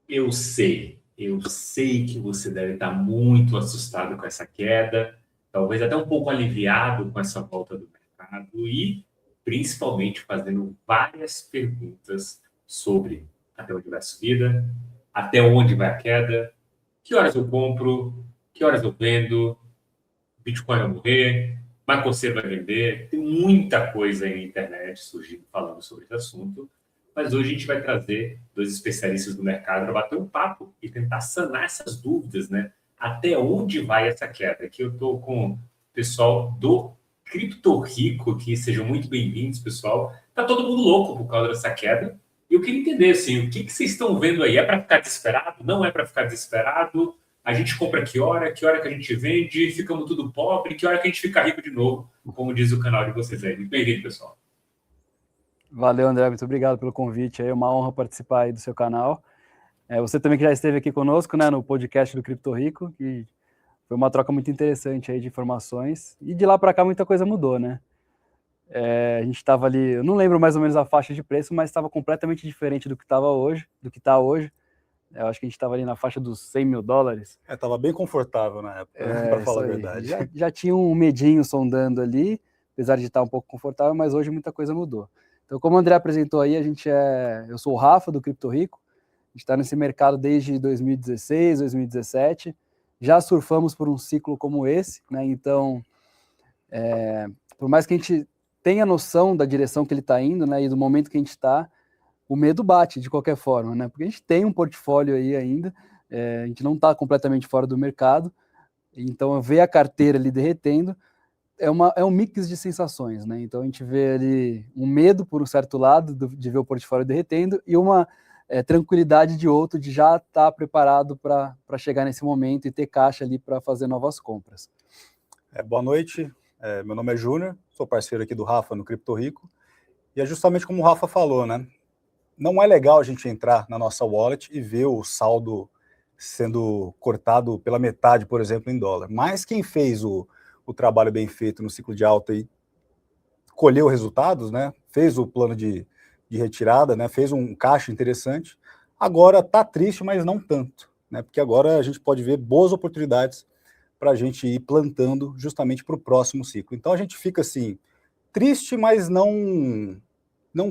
Eu sei que você deve estar muito assustado com essa queda, talvez até um pouco aliviado com essa volta do mercado e principalmente fazendo várias perguntas sobre até onde vai a subida, até onde vai a queda, que horas eu compro, que horas eu vendo, Bitcoin vai morrer, Marcoceiro vai vender. Tem muita coisa aí na internet surgindo falando sobre esse assunto. Mas hoje a gente vai trazer dois especialistas do mercado para bater um papo e tentar sanar essas dúvidas, né? Até onde vai essa queda? Aqui eu estou com o pessoal do Cripto Rico aqui, sejam muito bem-vindos, pessoal. Tá todo mundo louco por causa dessa queda. E eu queria entender, assim, o que vocês estão vendo aí? É para ficar desesperado? Não é para ficar desesperado? A gente compra que hora que a gente vende, ficamos tudo pobre, que hora que a gente fica rico de novo, como diz o canal de vocês aí. Muito bem-vindo, pessoal. Valeu, André, muito obrigado pelo convite. É uma honra participar aí do seu canal. Você também que já esteve aqui conosco, né, no podcast do Cripto Rico, que foi uma troca muito interessante aí de informações. E de lá para cá muita coisa mudou, né? A gente estava ali, eu não lembro mais ou menos a faixa de preço, mas estava completamente diferente do que estava hoje, do que está hoje. Eu acho que a gente estava ali na faixa dos 100 mil dólares. Estava bem confortável na época, né, para falar a verdade. Já tinha um medinho sondando ali, apesar de estar um pouco confortável, mas hoje muita coisa mudou. Então, como o André apresentou aí, eu sou o Rafa, do Cripto Rico, a gente está nesse mercado desde 2016, 2017, já surfamos por um ciclo como esse, né? Então, por mais que a gente tenha noção da direção que ele está indo, né, e do momento que a gente está, o medo bate de qualquer forma, né? Porque a gente tem um portfólio aí ainda, a gente não está completamente fora do mercado, então ver a carteira ali derretendo é um mix de sensações, né? Então a gente vê ali um medo por um certo lado de ver o portfólio derretendo e uma tranquilidade de outro de já estar preparado para chegar nesse momento e ter caixa ali para fazer novas compras. Boa noite, meu nome é Júnior, sou parceiro aqui do Rafa no Cripto Rico, e é justamente como o Rafa falou, né? Não é legal a gente entrar na nossa wallet e ver o saldo sendo cortado pela metade, por exemplo, em dólar. Mas quem fez o trabalho bem feito no ciclo de alta e colheu resultados, né? Fez o plano de retirada, né? Fez um caixa interessante. Agora está triste, mas não tanto, né? Porque agora a gente pode ver boas oportunidades para a gente ir plantando justamente para o próximo ciclo. Então a gente fica assim, triste, mas não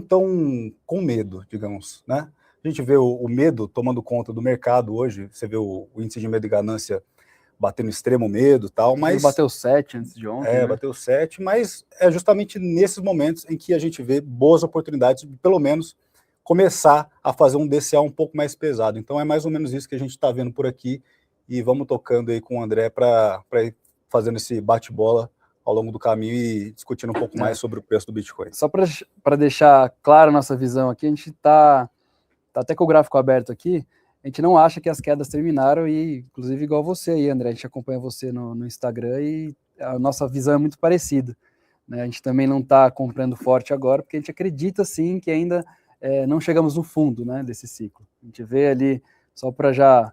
tão com medo, digamos, né? A gente vê o medo tomando conta do mercado hoje, você vê o índice de medo e ganância batendo extremo medo e tal, mas... Bateu 7 antes de ontem, né? Bateu 7, mas é justamente nesses momentos em que a gente vê boas oportunidades de, pelo menos, começar a fazer um DCA um pouco mais pesado. Então é mais ou menos isso que a gente está vendo por aqui, e vamos tocando aí com o André para ir fazendo esse bate-bola ao longo do caminho e discutindo um pouco mais sobre o preço do Bitcoin. Só para deixar clara a nossa visão aqui, a gente está até com o gráfico aberto aqui, a gente não acha que as quedas terminaram, e inclusive igual você aí, André, a gente acompanha você no Instagram e a nossa visão é muito parecida, né? A gente também não está comprando forte agora, porque a gente acredita sim que ainda não chegamos no fundo, né, desse ciclo. A gente vê ali, só para já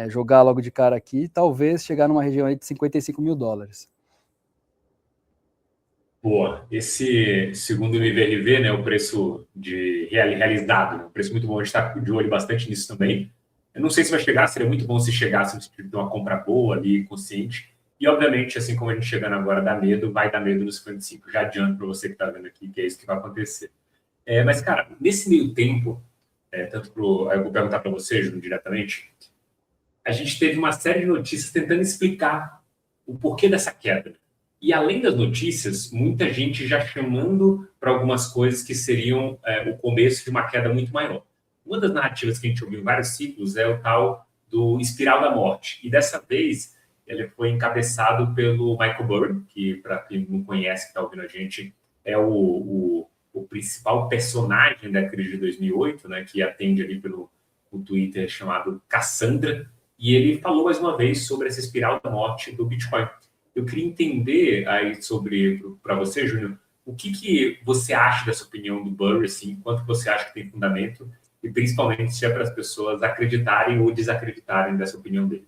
jogar logo de cara aqui, talvez chegar numa região aí de 55 mil dólares. Boa. Esse, segundo o IVRV, né, o preço de realizado, né, um preço muito bom, a gente está de olho bastante nisso também. Eu não sei se vai chegar, seria muito bom se chegasse no sentido de uma compra boa ali, consciente. E, obviamente, assim como a gente chegando agora dá medo, vai dar medo nos 55. Já adianto para você que está vendo aqui que é isso que vai acontecer. Mas, cara, nesse meio tempo, eu vou perguntar para você, Júnior, diretamente, a gente teve uma série de notícias tentando explicar o porquê dessa queda. E além das notícias, muita gente já chamando para algumas coisas que seriam o começo de uma queda muito maior. Uma das narrativas que a gente ouviu em vários ciclos é o tal do espiral da morte. E dessa vez, ele foi encabeçado pelo Michael Burry, que, para quem não conhece, que está ouvindo a gente, é o principal personagem da crise de 2008, né, que atende ali pelo o Twitter chamado Cassandra. E ele falou mais uma vez sobre essa espiral da morte do Bitcoin. Eu queria entender aí para você, Júnior, o que você acha dessa opinião do Burry, assim, quanto você acha que tem fundamento, e principalmente se é para as pessoas acreditarem ou desacreditarem dessa opinião dele.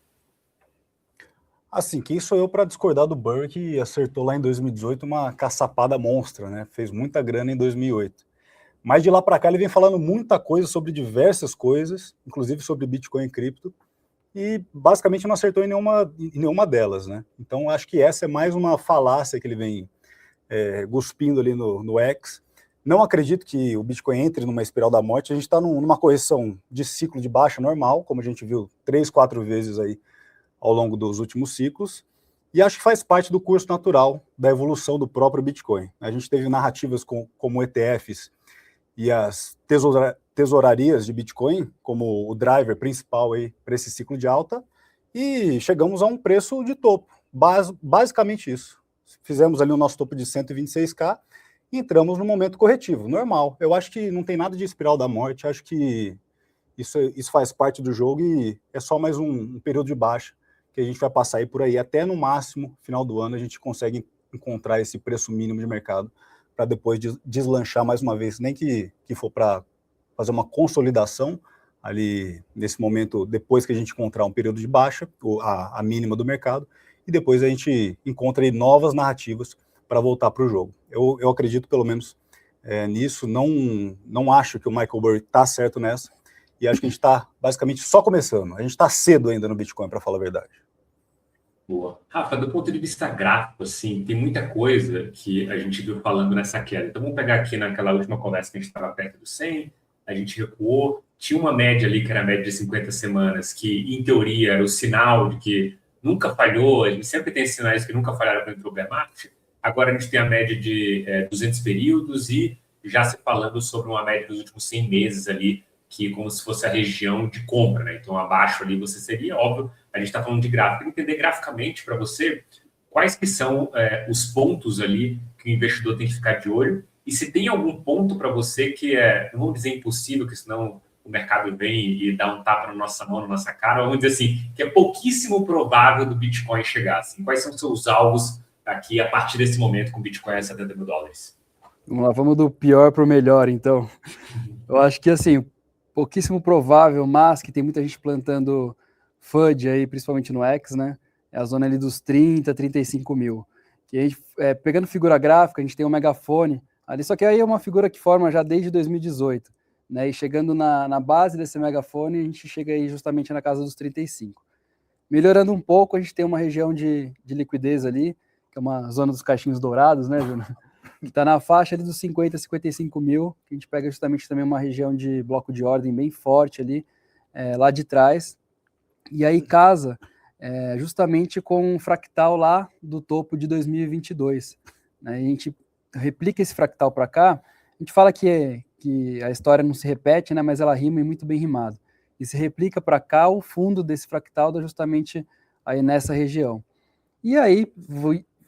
Assim, quem sou eu para discordar do Burry, que acertou lá em 2018 uma caçapada monstra, né? Fez muita grana em 2008. Mas de lá para cá ele vem falando muita coisa sobre diversas coisas, inclusive sobre Bitcoin e cripto, e basicamente não acertou em nenhuma delas, né? Então acho que essa é mais uma falácia que ele vem cuspindo ali no X. Não acredito que o Bitcoin entre numa espiral da morte. A gente está numa correção de ciclo de baixa normal, como a gente viu 3, 4 vezes aí ao longo dos últimos ciclos, e acho que faz parte do curso natural da evolução do próprio Bitcoin. A gente teve narrativas como ETFs e as tesourarias de Bitcoin como o driver principal para esse ciclo de alta, e chegamos a um preço de topo, basicamente isso. Fizemos ali o nosso topo de 126k e entramos no momento corretivo, normal. Eu acho que não tem nada de espiral da morte, acho que isso faz parte do jogo e é só mais um período de baixa que a gente vai passar aí por aí. Até no máximo, final do ano, a gente consegue encontrar esse preço mínimo de mercado para depois deslanchar mais uma vez, nem que for para fazer uma consolidação ali nesse momento, depois que a gente encontrar um período de baixa, a mínima do mercado, e depois a gente encontra aí novas narrativas para voltar para o jogo. Eu acredito, pelo menos, nisso. Não acho que o Michael Burry está certo nessa, e acho que a gente está basicamente só começando. A gente está cedo ainda no Bitcoin, para falar a verdade. Boa. Rafa, do ponto de vista gráfico, assim, tem muita coisa que a gente viu falando nessa queda. Então, vamos pegar aqui naquela última conversa que a gente estava perto do 100, a gente recuou, tinha uma média ali que era a média de 50 semanas, que, em teoria, era o sinal de que nunca falhou, a gente sempre tem sinais que nunca falharam para o bear market. Agora a gente tem a média de 200 períodos e já se falando sobre uma média dos últimos 100 meses ali, que como se fosse a região de compra, né? Então, abaixo ali você seria, óbvio, a gente está falando de gráfico. Entender graficamente para você quais que são os pontos ali que o investidor tem que ficar de olho, e se tem algum ponto para você que não vamos dizer impossível, que senão o mercado vem e dá um tapa na nossa mão, na nossa cara, vamos dizer assim, que é pouquíssimo provável do Bitcoin chegar. Assim. Quais são os seus alvos aqui a partir desse momento com o Bitcoin a $70 mil? Vamos lá, vamos do pior para o melhor, então. Eu acho que, assim, pouquíssimo provável, mas que tem muita gente plantando FUD aí, principalmente no X, né? É a zona ali dos 30, 35 mil. Que a gente, pegando figura gráfica, a gente tem um megafone ali, só que aí é uma figura que forma já desde 2018, né? E chegando na base desse megafone, a gente chega aí justamente na casa dos 35. Melhorando um pouco, a gente tem uma região de liquidez ali, que é uma zona dos caixinhos dourados, né, Júnior? Que está na faixa ali dos 50, 55 mil, que a gente pega justamente também uma região de bloco de ordem bem forte ali, lá de trás, e aí casa justamente com um fractal lá do topo de 2022. Né? A gente replica esse fractal para cá, a gente fala que a história não se repete, né, mas ela rima e muito bem rimado. E se replica para cá, o fundo desse fractal dá justamente aí nessa região. E aí,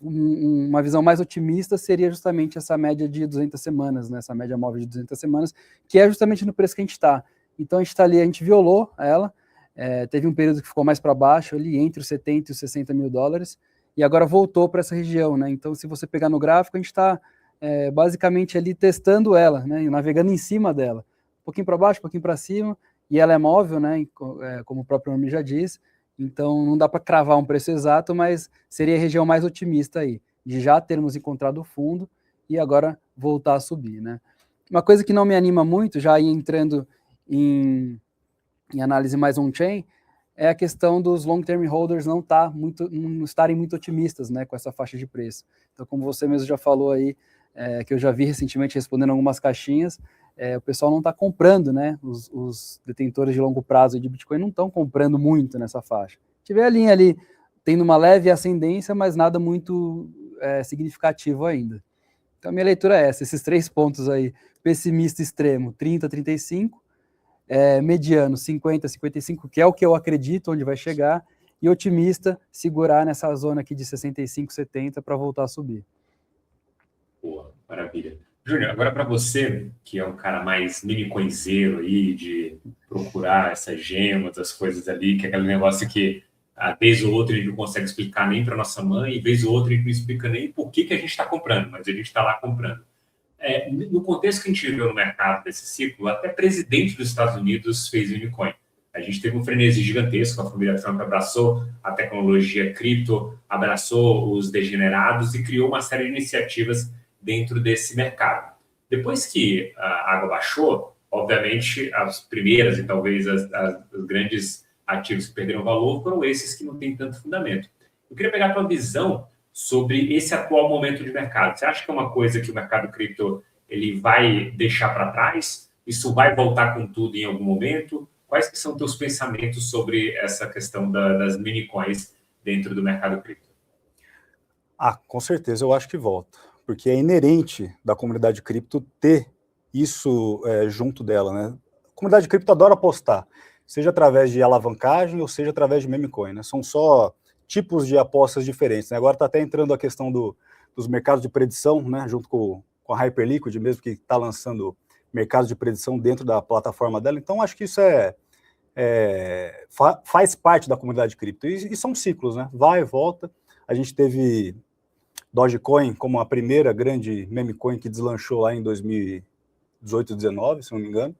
uma visão mais otimista seria justamente essa média de 200 semanas, né? Essa média móvel de 200 semanas, que é justamente no preço que a gente está. Então, a gente está ali, a gente violou ela, teve um período que ficou mais para baixo, ali entre os 70 e os 60 mil dólares, e agora voltou para essa região, né? Então, se você pegar no gráfico, a gente está basicamente ali testando ela, né? E navegando em cima dela. Um pouquinho para baixo, um pouquinho para cima, e ela é móvel, né? Como o próprio nome já diz. Então, não dá para cravar um preço exato, mas seria a região mais otimista aí, de já termos encontrado o fundo e agora voltar a subir, né? Uma coisa que não me anima muito, já entrando em análise mais on-chain, é a questão dos long-term holders não estarem muito otimistas, né, com essa faixa de preço. Então, como você mesmo já falou aí, que eu já vi recentemente respondendo algumas caixinhas, o pessoal não está comprando, né? Os detentores de longo prazo de Bitcoin não estão comprando muito nessa faixa. Tiver a linha ali tendo uma leve ascendência, mas nada muito significativo ainda. Então, a minha leitura é essa, esses 3 pontos aí, pessimista extremo, 30, 35, mediano, 50, 55, que é o que eu acredito onde vai chegar, e otimista, segurar nessa zona aqui de 65, 70 para voltar a subir. Boa, maravilha. Júnior, agora para você, que é um cara mais mini-coinzeiro aí, de procurar essas gemas, as coisas ali, que é aquele negócio que, vez ou outra, a gente não consegue explicar nem para nossa mãe, e vez ou outra a gente não explica nem por que a gente está comprando, mas a gente está lá comprando. No contexto que a gente viveu no mercado desse ciclo, até presidente dos Estados Unidos fez unicoin. A gente teve um frenesi gigantesco, a família Trump abraçou a tecnologia cripto, abraçou os degenerados e criou uma série de iniciativas dentro desse mercado. Depois que a água baixou, obviamente, as primeiras e talvez as grandes ativos que perderam valor foram esses que não têm tanto fundamento. Eu queria pegar a tua visão sobre esse atual momento de mercado. Você acha que é uma coisa que o mercado cripto ele vai deixar para trás? Isso vai voltar com tudo em algum momento? Quais que são teus pensamentos sobre essa questão das mini coins dentro do mercado cripto? Com certeza eu acho que volta, porque é inerente da comunidade cripto ter isso junto dela, né? A comunidade cripto adora apostar, seja através de alavancagem ou seja através de meme coin, né? São só tipos de apostas diferentes, né? Agora está até entrando a questão dos mercados de predição, né? Junto com a Hyperliquid mesmo, que está lançando mercados de predição dentro da plataforma dela. Então acho que isso faz parte da comunidade cripto, e são ciclos, né? Vai e volta. A gente teve Dogecoin como a primeira grande meme coin que deslanchou lá em 2018, 2019, se não me engano.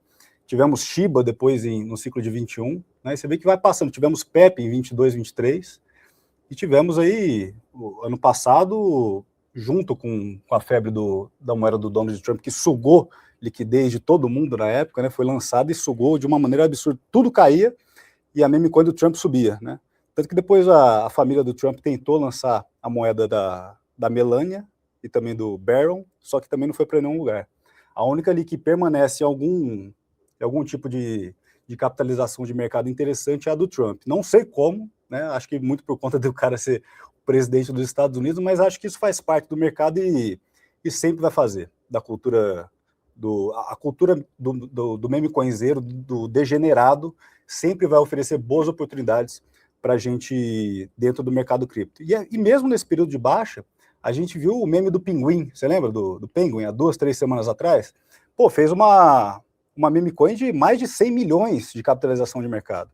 Tivemos Shiba depois no ciclo de 21, né? E você vê que vai passando. Tivemos Pepe em 22, 23, e tivemos aí, ano passado, junto com a febre da moeda do Donald Trump, que sugou liquidez de todo mundo na época, né? Foi lançado e sugou de uma maneira absurda. Tudo caía e a meme coin do Trump subia, né? Tanto que depois a família do Trump tentou lançar a moeda da Melania e também do Barron, só que também não foi para nenhum lugar. A única ali que permanece em algum tipo de capitalização de mercado interessante é a do Trump. Não sei como, né? Acho que muito por conta do cara ser o presidente dos Estados Unidos, mas acho que isso faz parte do mercado e sempre vai fazer, da cultura, a cultura do meme coinzeiro, do degenerado, sempre vai oferecer boas oportunidades para a gente dentro do mercado cripto. E mesmo nesse período de baixa, a gente viu o meme do Pinguim, você lembra do Penguin, há 2, 3 semanas atrás? Pô, fez uma meme coin de mais de 100 milhões de capitalização de mercado.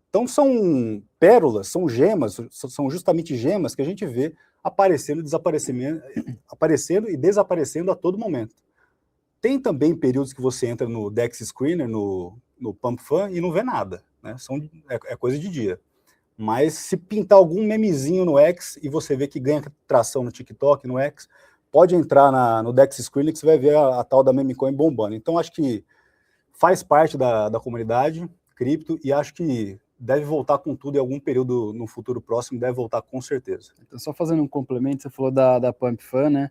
Então são pérolas, são gemas, são justamente gemas que a gente vê aparecendo e desaparecendo a todo momento. Tem também períodos que você entra no DEX Screener, no Pump Fun, e não vê nada, né? É coisa de dia. Mas se pintar algum memezinho no X e você vê que ganha tração no TikTok, no X, pode entrar no DEX Screener que você vai ver a tal da meme coin bombando. Então acho que faz parte da comunidade cripto e acho que deve voltar com tudo em algum período no futuro próximo, deve voltar com certeza. Então, só fazendo um complemento, você falou da Pump Fun, né?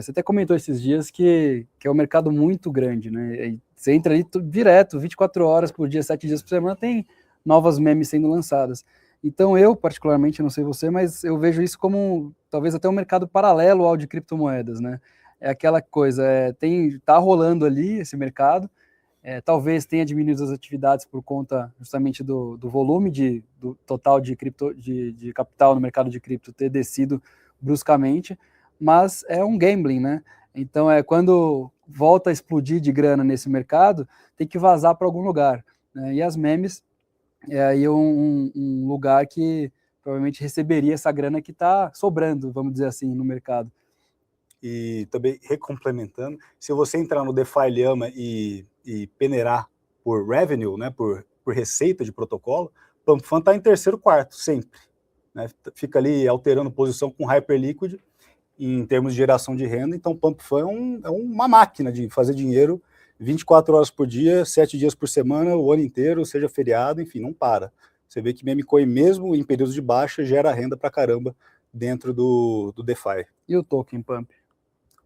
Você até comentou esses dias que é um mercado muito grande, né? E você entra ali direto, 24 horas por dia, 7 dias por semana, tem novas memes sendo lançadas. Então eu, particularmente, não sei você, mas eu vejo isso como talvez até um mercado paralelo ao de criptomoedas, né? É aquela coisa, tá rolando ali esse mercado, talvez tenha diminuído as atividades por conta justamente do volume do total de capital no mercado de cripto ter descido bruscamente, mas é um gambling, né? Então quando volta a explodir de grana nesse mercado, tem que vazar para algum lugar, né? E as memes é aí um lugar que provavelmente receberia essa grana que está sobrando, vamos dizer assim, no mercado. E também, recomplementando, se você entrar no DeFi Llama e peneirar por revenue, né, por receita de protocolo, Pump Fun está em terceiro, quarto, sempre. Né? Fica ali alterando posição com Hyperliquid em termos de geração de renda. Então, Pump Fun é uma máquina de fazer dinheiro 24 horas por dia, 7 dias por semana, o ano inteiro, seja feriado, enfim, não para. Você vê que meme coin, mesmo em períodos de baixa, gera renda pra caramba dentro do DeFi. E o token Pump?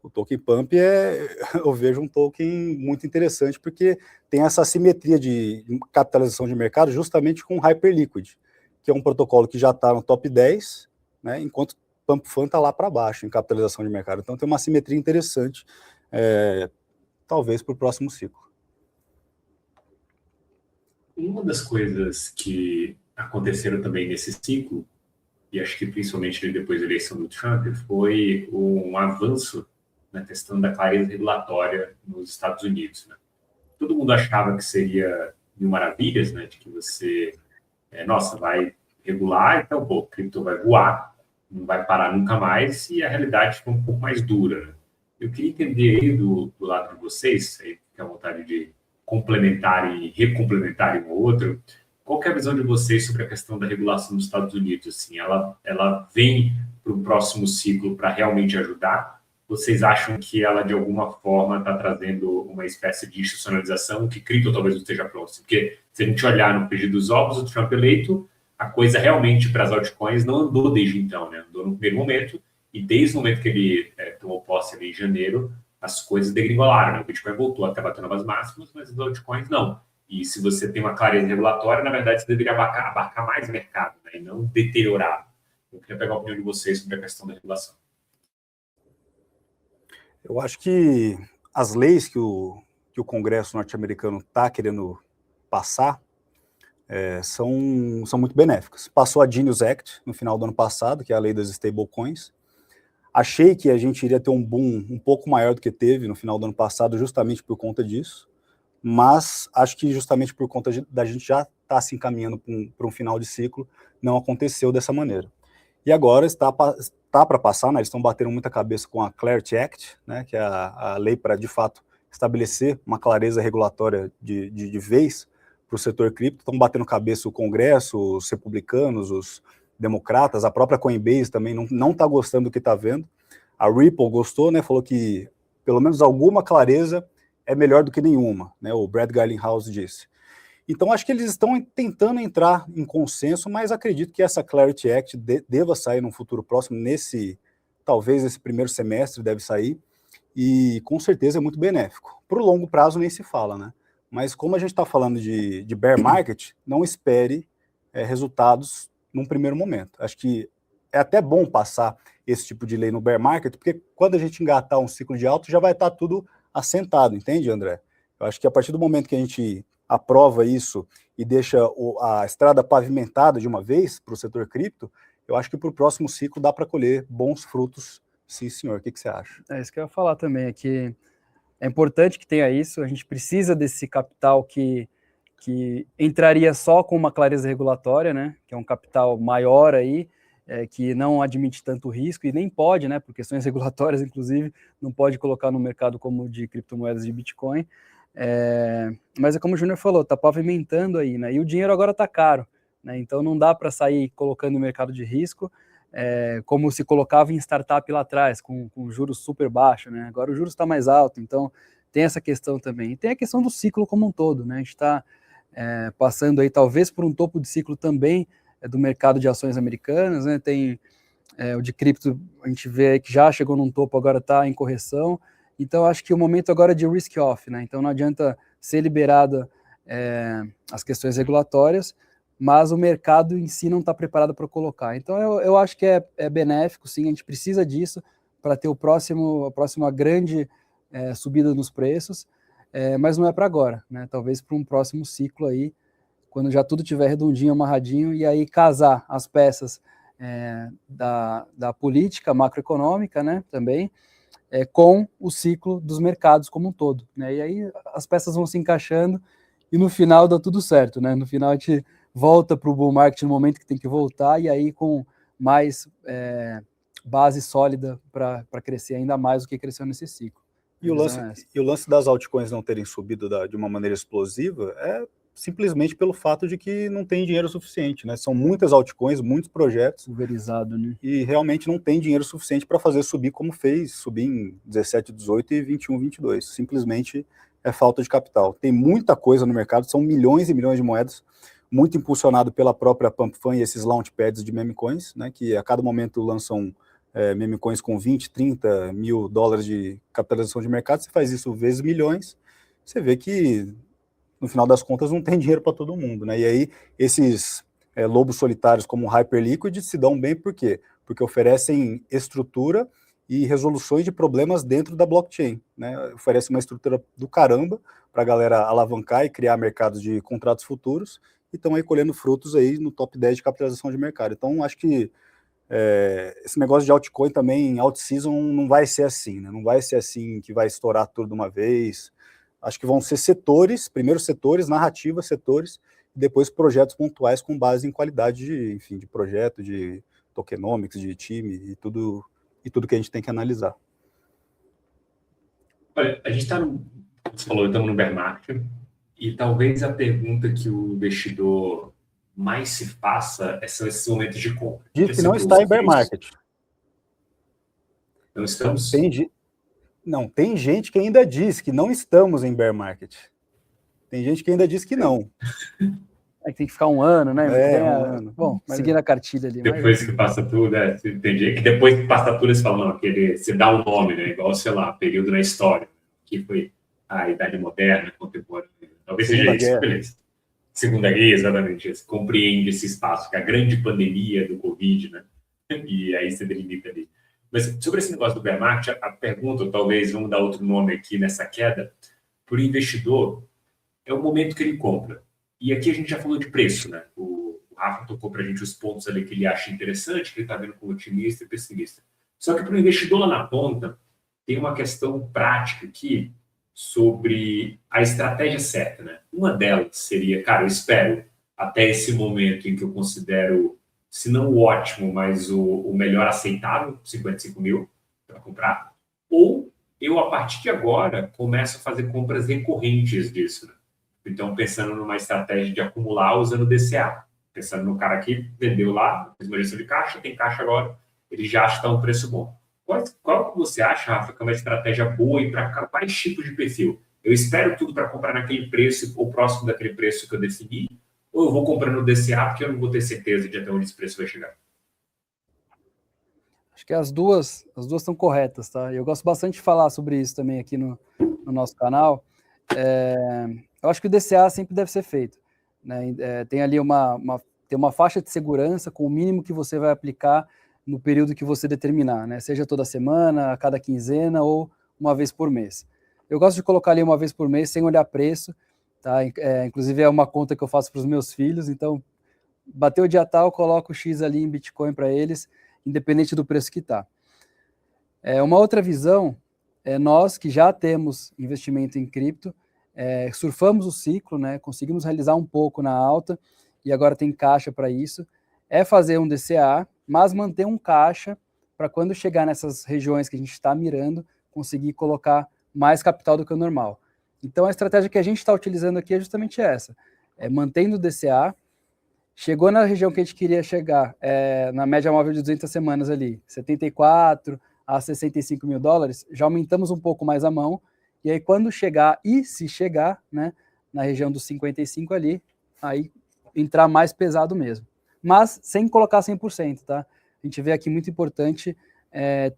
O token Pump eu vejo um token muito interessante, porque tem essa assimetria de capitalização de mercado justamente com o Hyperliquid, que é um protocolo que já está no top 10, né, enquanto o Pump Fun está lá para baixo em capitalização de mercado. Então tem uma assimetria interessante, talvez para o próximo ciclo. Uma das coisas que aconteceram também nesse ciclo, e acho que principalmente depois da eleição do Trump, foi um avanço na questão da clareza regulatória nos Estados Unidos, né? Todo mundo achava que seria mil maravilhas, né? De que você, vai regular, então, pô, o cripto vai voar, não vai parar nunca mais, e a realidade ficou um pouco mais dura, né? Eu queria entender aí do lado de vocês, aí fica à vontade de complementar e recomplementar um ao outro, qual que é a visão de vocês sobre a questão da regulação nos Estados Unidos? Assim, ela vem para o próximo ciclo para realmente ajudar? vocês acham que ela, de alguma forma, está trazendo uma espécie de institucionalização que cripto talvez não esteja próximo? Porque se a gente olhar no frigir dos ovos, o Trump eleito, a coisa realmente para as altcoins não andou desde então, né? Andou no primeiro momento, e desde o momento que ele tomou posse ali em janeiro, as coisas degringolaram, né? O Bitcoin voltou até bater novas máximas, mas as altcoins não. E se você tem uma clareza regulatória, na verdade, você deveria abarcar mais mercado, né? E não deteriorar. Eu queria pegar a opinião de vocês sobre a questão da regulação. Eu acho que as leis que o Congresso norte-americano está querendo passar são muito benéficas. Passou a Genius Act no final do ano passado, que é a lei das stablecoins. Achei que a gente iria ter um boom um pouco maior do que teve no final do ano passado, justamente por conta disso, mas acho que justamente por conta da gente já estar se encaminhando para um final de ciclo, não aconteceu dessa maneira. E agora está para passar, né? Eles estão batendo muita cabeça com a Clarity Act, né? Que é a lei para, de fato, estabelecer uma clareza regulatória de vez para o setor cripto. Estão batendo cabeça o Congresso, os republicanos, os democratas, a própria Coinbase também não está gostando do que está vendo. A Ripple gostou, né? Falou que pelo menos alguma clareza é melhor do que nenhuma, né? O Brad Garlinghouse disse. Então, acho que eles estão tentando entrar em consenso, mas acredito que essa Clarity Act deva sair no futuro próximo, talvez esse primeiro semestre deve sair, e com certeza é muito benéfico. Para o longo prazo nem se fala, né? Mas como a gente está falando de bear market, não espere resultados num primeiro momento. Acho que é até bom passar esse tipo de lei no bear market, porque quando a gente engatar um ciclo de alto, já vai estar tudo assentado, entende, André? Eu acho que a partir do momento que a gente aprova isso e deixa a estrada pavimentada de uma vez para o setor cripto, eu acho que para o próximo ciclo dá para colher bons frutos, sim, senhor. O que você acha? É isso que eu ia falar também, é que é importante que tenha isso, a gente precisa desse capital que entraria só com uma clareza regulatória, né, que é um capital maior aí, que não admite tanto risco e nem pode, né, por questões regulatórias, inclusive, não pode colocar no mercado como de criptomoedas de Bitcoin. Mas é como o Júnior falou, está pavimentando aí, né? E o dinheiro agora está caro, né? Então não dá para sair colocando no mercado de risco, como se colocava em startup lá atrás, com juros super baixos, né? Agora o juros está mais alto, então tem essa questão também. E tem a questão do ciclo como um todo, né? A gente está passando aí talvez por um topo de ciclo também do mercado de ações americanas, né? Tem o de cripto, a gente vê aí que já chegou num topo, agora está em correção. Então, acho que o momento agora é de risk-off, né? Então, não adianta ser liberada as questões regulatórias, mas o mercado em si não está preparado para colocar. Então, eu acho que é benéfico, sim, a gente precisa disso para ter a próxima grande subida nos preços, mas não é para agora, né? Talvez para um próximo ciclo aí, quando já tudo estiver redondinho, amarradinho, e aí casar as peças da política macroeconômica, né, também, com o ciclo dos mercados como um todo, né? E aí as peças vão se encaixando e no final dá tudo certo, né? No final a gente volta para o bull market no momento que tem que voltar e aí com mais base sólida para crescer ainda mais do que cresceu nesse ciclo. E o lance das altcoins não terem subido de uma maneira explosiva é simplesmente pelo fato de que não tem dinheiro suficiente, né? São muitas altcoins, muitos projetos. Pulverizado, né? E realmente não tem dinheiro suficiente para fazer subir como fez, subir em 17, 18 e 21, 22. Simplesmente é falta de capital. Tem muita coisa no mercado, são milhões e milhões de moedas, muito impulsionado pela própria PumpFun e esses launchpads de meme coins, né? Que a cada momento lançam meme coins com 20, 30 mil dólares de capitalização de mercado. Você faz isso vezes milhões, você vê que no final das contas não tem dinheiro para todo mundo, né? E aí esses lobos solitários como o Hyperliquid se dão bem por quê? Porque oferecem estrutura e resoluções de problemas dentro da blockchain, né? Oferece uma estrutura do caramba para a galera alavancar e criar mercados de contratos futuros e estão aí colhendo frutos aí no top 10 de capitalização de mercado. Então acho que esse negócio de altcoin também, out-season, não vai ser assim, né? Não vai ser assim que vai estourar tudo de uma vez. Acho que vão ser setores, primeiro setores, narrativa, setores, e depois projetos pontuais com base em qualidade de projeto, de tokenomics, de time e tudo que a gente tem que analisar. Olha, a gente está você falou, estamos no bear market, e talvez a pergunta que o investidor mais se faça são esses momentos de compra. Diz que não está em bear market. Não estamos? Não, tem gente que ainda diz que não estamos em bear market. Tem gente que ainda diz que não. É que tem que ficar um ano, né? Um ano. Bom, seguindo a cartilha ali. Depois que passa tudo, entendi. Que depois que passa tudo, eles falam, não, você dá um nome, né? Igual, sei lá, período na história, que foi a Idade Moderna, contemporânea. Talvez seja isso, beleza. Segunda Guerra, exatamente. Você compreende esse espaço, que é a grande pandemia do Covid, né? E aí você delimita ali. Mas sobre esse negócio do bear market, a pergunta, talvez vamos dar outro nome aqui nessa queda, para o investidor, é o momento que ele compra. E aqui a gente já falou de preço, né? O Rafa tocou para a gente os pontos ali que ele acha interessante, que ele está vendo como otimista e pessimista. Só que para o investidor lá na ponta, tem uma questão prática aqui sobre a estratégia certa, né? Uma delas seria, cara, eu espero até esse momento em que eu considero, se não o ótimo, mas o melhor aceitável, 55 mil para comprar, ou eu, a partir de agora, começo a fazer compras recorrentes disso, né? Então, pensando numa estratégia de acumular usando DCA. Pensando no cara que vendeu lá, fez uma gestão de caixa, tem caixa agora, ele já acha que está um preço bom. Qual que você acha, Rafa, que é uma estratégia boa e para quais tipos de perfil? Eu espero tudo para comprar naquele preço ou próximo daquele preço que eu defini, ou eu vou comprando no DCA porque eu não vou ter certeza de até onde esse preço vai chegar? Acho que as duas estão corretas, tá? Eu gosto bastante de falar sobre isso também aqui no nosso canal. Eu acho que o DCA sempre deve ser feito, né? Tem ali tem uma faixa de segurança com o mínimo que você vai aplicar no período que você determinar, né? Seja toda semana, a cada quinzena ou uma vez por mês. Eu gosto de colocar ali uma vez por mês sem olhar preço, tá? Inclusive é uma conta que eu faço para os meus filhos, então bateu o dia tal, eu coloco o X ali em Bitcoin para eles, independente do preço que está. Uma outra visão é nós que já temos investimento em cripto, surfamos o ciclo, né, conseguimos realizar um pouco na alta e agora tem caixa para isso, fazer um DCA, mas manter um caixa para quando chegar nessas regiões que a gente está mirando, conseguir colocar mais capital do que o normal. Então a estratégia que a gente está utilizando aqui é justamente essa, mantendo o DCA, chegou na região que a gente queria chegar, na média móvel de 200 semanas ali, 74 a 65 mil dólares, já aumentamos um pouco mais a mão, e aí quando chegar, e se chegar, né, na região dos 55 ali, aí entrar mais pesado mesmo. Mas sem colocar 100%, tá? A gente vê aqui muito importante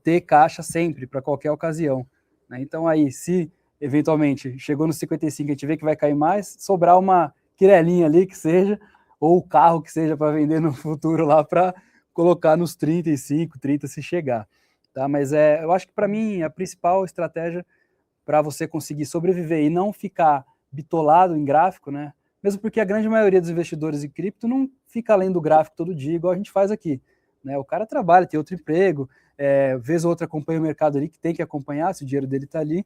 ter caixa sempre, para qualquer ocasião, né? Então aí, se eventualmente chegou nos 55, a gente vê que vai cair mais, sobrar uma quirelinha ali que seja, ou o carro que seja para vender no futuro lá, para colocar nos 35, 30 se chegar. Tá? Mas eu acho que para mim a principal estratégia para você conseguir sobreviver e não ficar bitolado em gráfico, né? Mesmo porque a grande maioria dos investidores em cripto não fica além do gráfico todo dia, igual a gente faz aqui, né? O cara trabalha, tem outro emprego, vez ou outra acompanha o mercado ali, que tem que acompanhar, se o dinheiro dele está ali,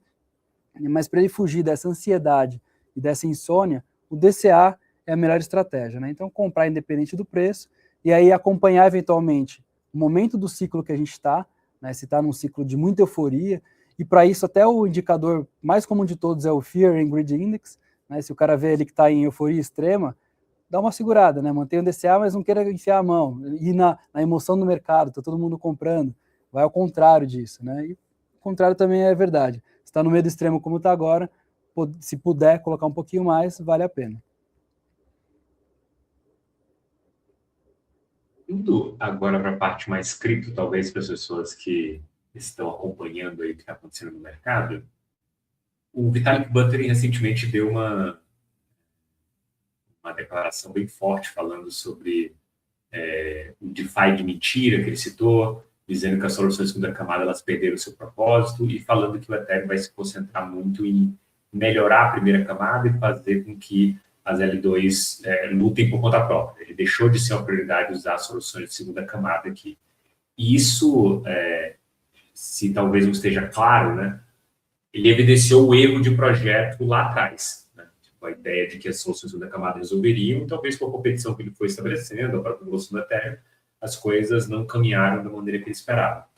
mas para ele fugir dessa ansiedade e dessa insônia, o DCA é a melhor estratégia, né? Então, comprar independente do preço e aí acompanhar eventualmente o momento do ciclo que a gente está, né? Se está num ciclo de muita euforia, e para isso até o indicador mais comum de todos é o Fear and Greed Index, né? Se o cara vê ele que está em euforia extrema, dá uma segurada, né? Mantenha o DCA, mas não queira enfiar a mão, ir na emoção do mercado, está todo mundo comprando, vai ao contrário disso, né? E o contrário também é verdade. Se está no meio do extremo como está agora, se puder colocar um pouquinho mais, vale a pena. Indo agora para a parte mais cripto, talvez para as pessoas que estão acompanhando aí o que está acontecendo no mercado, o Vitalik Buterin recentemente deu uma declaração bem forte falando sobre o DeFi de mentira que ele citou, dizendo que as soluções de segunda camada elas perderam o seu propósito e falando que o Ethereum vai se concentrar muito em melhorar a primeira camada e fazer com que as L2 lutem por conta própria. Ele deixou de ser uma prioridade usar soluções de segunda camada aqui. E isso, se talvez não esteja claro, né, ele evidenciou o erro de projeto lá atrás. Né? Tipo, a ideia de que as soluções de segunda camada resolveriam, talvez com a competição que ele foi estabelecendo, a própria evolução do Ethereum, as coisas não caminharam da maneira que ele esperava.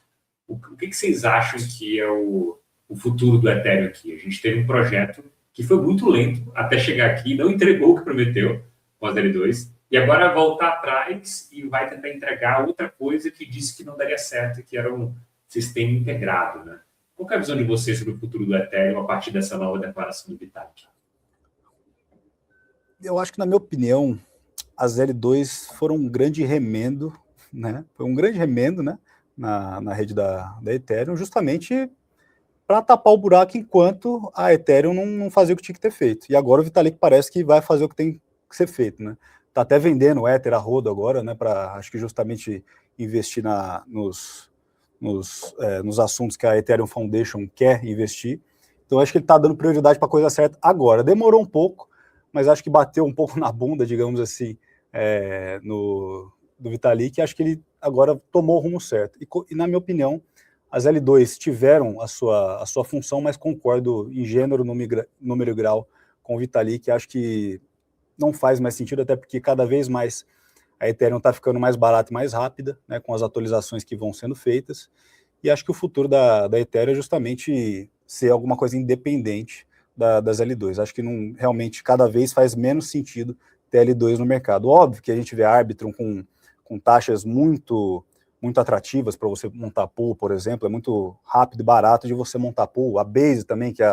O que vocês acham que é o futuro do Ethereum aqui? A gente teve um projeto que foi muito lento até chegar aqui, não entregou o que prometeu com as L2, e agora volta atrás e vai tentar entregar outra coisa que disse que não daria certo, que era um sistema integrado, né? Qual que é a visão de vocês sobre o futuro do Ethereum a partir dessa nova declaração do Vitalik? Eu acho que, na minha opinião, as L2 foram um grande remendo, né? Foi um grande remendo, né? Na rede da Ethereum, justamente para tapar o buraco enquanto a Ethereum não fazia o que tinha que ter feito. E agora o Vitalik parece que vai fazer o que tem que ser feito, né? Tá até vendendo o Ether a rodo agora, né? Para, acho que justamente investir nos assuntos que a Ethereum Foundation quer investir. Então acho que ele está dando prioridade para a coisa certa agora. Demorou um pouco, mas acho que bateu um pouco na bunda, digamos assim, do Vitalik. Acho que ele agora tomou o rumo certo. E na minha opinião, as L2 tiveram a sua função, mas concordo em gênero, número e grau com o Vitalik. Acho que não faz mais sentido, até porque cada vez mais a Ethereum está ficando mais barata e mais rápida, né, com as atualizações que vão sendo feitas. E acho que o futuro da Ethereum é justamente ser alguma coisa independente das L2. Acho que realmente cada vez faz menos sentido ter L2 no mercado. Óbvio que a gente vê Arbitrum com taxas muito atrativas para você montar pool, por exemplo, é muito rápido e barato de você montar pool. A Base também, que é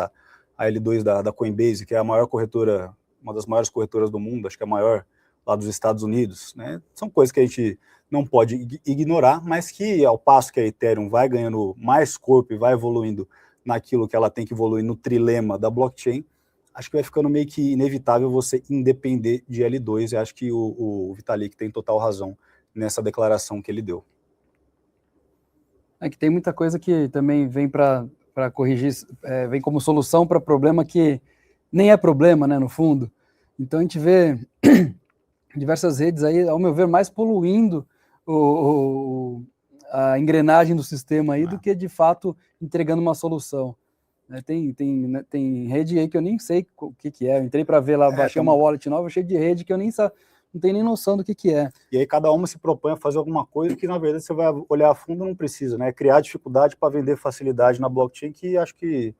a L2 da Coinbase, que é a maior corretora, uma das maiores corretoras do mundo, acho que é a maior lá dos Estados Unidos, né? São coisas que a gente não pode ignorar, mas que ao passo que a Ethereum vai ganhando mais corpo e vai evoluindo naquilo que ela tem que evoluir no trilema da blockchain, acho que vai ficando meio que inevitável você independer de L2, e acho que o Vitalik tem total razão nessa declaração que ele deu. É que tem muita coisa que também vem para corrigir, vem como solução para problema que nem é problema, né, no fundo. Então a gente vê diversas redes aí, ao meu ver, mais poluindo a engrenagem do sistema aí do que de fato entregando uma solução. Tem rede aí que eu nem sei o que é. Eu entrei para ver lá, baixei uma wallet nova, cheio de rede que eu não tenho nem noção do que é. E aí cada uma se propõe a fazer alguma coisa que, na verdade, você vai olhar a fundo, não precisa, né? Criar dificuldade para vender facilidade na blockchain, que acho que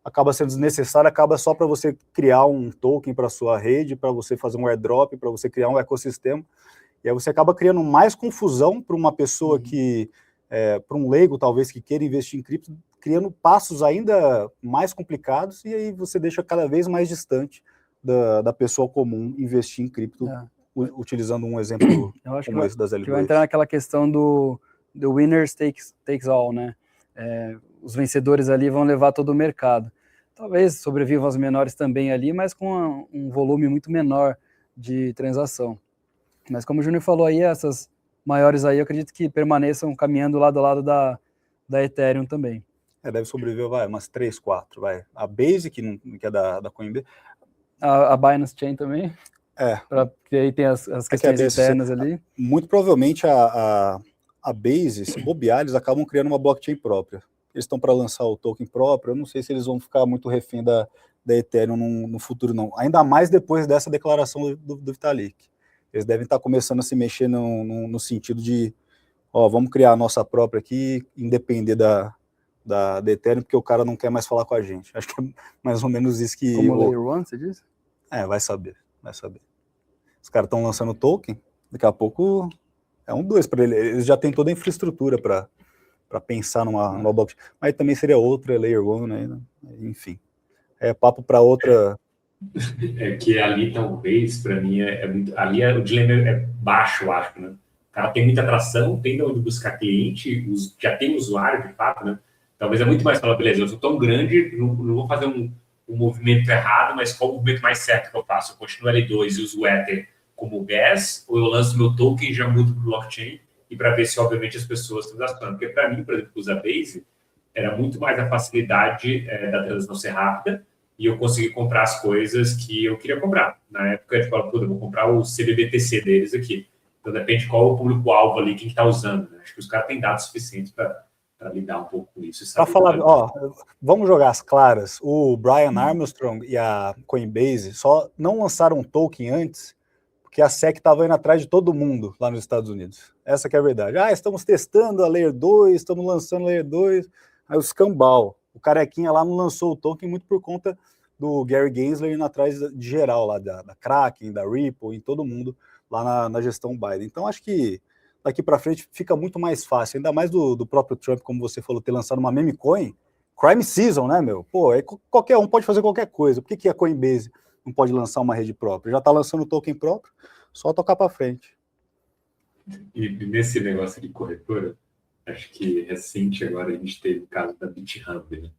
acaba sendo desnecessário, acaba só para você criar um token para sua rede, para você fazer um airdrop, para você criar um ecossistema. E aí você acaba criando mais confusão para uma pessoa que, para um leigo, talvez, que queira investir em cripto, criando passos ainda mais complicados, e aí você deixa cada vez mais distante da pessoa comum investir em cripto, utilizando um exemplo como esse das L2. Que vai entrar naquela questão do winners takes all, né? Os vencedores ali vão levar todo o mercado. Talvez sobrevivam as menores também ali, mas com um volume muito menor de transação. Mas como o Júnior falou aí, essas maiores aí, eu acredito que permaneçam caminhando lado a lado da Ethereum também. Deve sobreviver, umas 3, 4, vai. A Base, que é da Coinbase. A Binance Chain também. Porque aí tem as questões internas ali. Muito provavelmente a Base, se bobear, eles acabam criando uma blockchain própria. Eles estão para lançar o token próprio, eu não sei se eles vão ficar muito refém da Ethereum no futuro, não. Ainda mais depois dessa declaração do Vitalik. Eles devem estar começando a se mexer no sentido de, vamos criar a nossa própria aqui, independer da Ethereum, porque o cara não quer mais falar com a gente. Acho que é mais ou menos isso que... Como Layer 1, você disse? Vai saber. Os caras estão lançando token, daqui a pouco é um 2 para ele. Eles já têm toda a infraestrutura para pensar numa blockchain, mas também seria outra Layer 1, né? Enfim, é papo para outra. Que ali talvez, para mim, ali o dilema é baixo, eu acho, né? O cara tem muita atração, tem de onde buscar cliente, já tem usuário, de fato, né? Talvez é muito mais falar, beleza, eu sou tão grande, não vou fazer um movimento errado, mas qual o movimento mais certo que eu faço? Eu continuo L2 e uso o Ether como gas, ou eu lanço meu token e já mudo para o blockchain, e para ver se, obviamente, as pessoas estão gastando. Porque, para mim, por exemplo, usar Base, era muito mais a facilidade da transação ser rápida, e eu consegui comprar as coisas que eu queria comprar. Na época, eu falava, eu vou comprar o CBBTC deles aqui. Então, depende qual é o público-alvo ali, quem está usando. Né? Acho que os caras têm dados suficientes para lidar um pouco com isso. Para falar, vamos jogar as claras. O Brian Armstrong e a Coinbase só não lançaram um token antes porque a SEC estava indo atrás de todo mundo lá nos Estados Unidos. Essa que é a verdade. Estamos testando a Layer 2, estamos lançando a Layer 2. Aí o escambau, o carequinha lá não lançou o token muito por conta do Gary Gensler indo atrás de geral lá, da Kraken, da Ripple, e todo mundo lá na gestão Biden. Então acho que daqui para frente fica muito mais fácil, ainda mais do próprio Trump, como você falou, ter lançado uma meme coin, crime season, né, meu? Pô, aí qualquer um pode fazer qualquer coisa. Por que a Coinbase não pode lançar uma rede própria? Já está lançando token próprio, só tocar para frente. E nesse negócio de corretora, acho que recente agora a gente teve o caso da BitHub, né?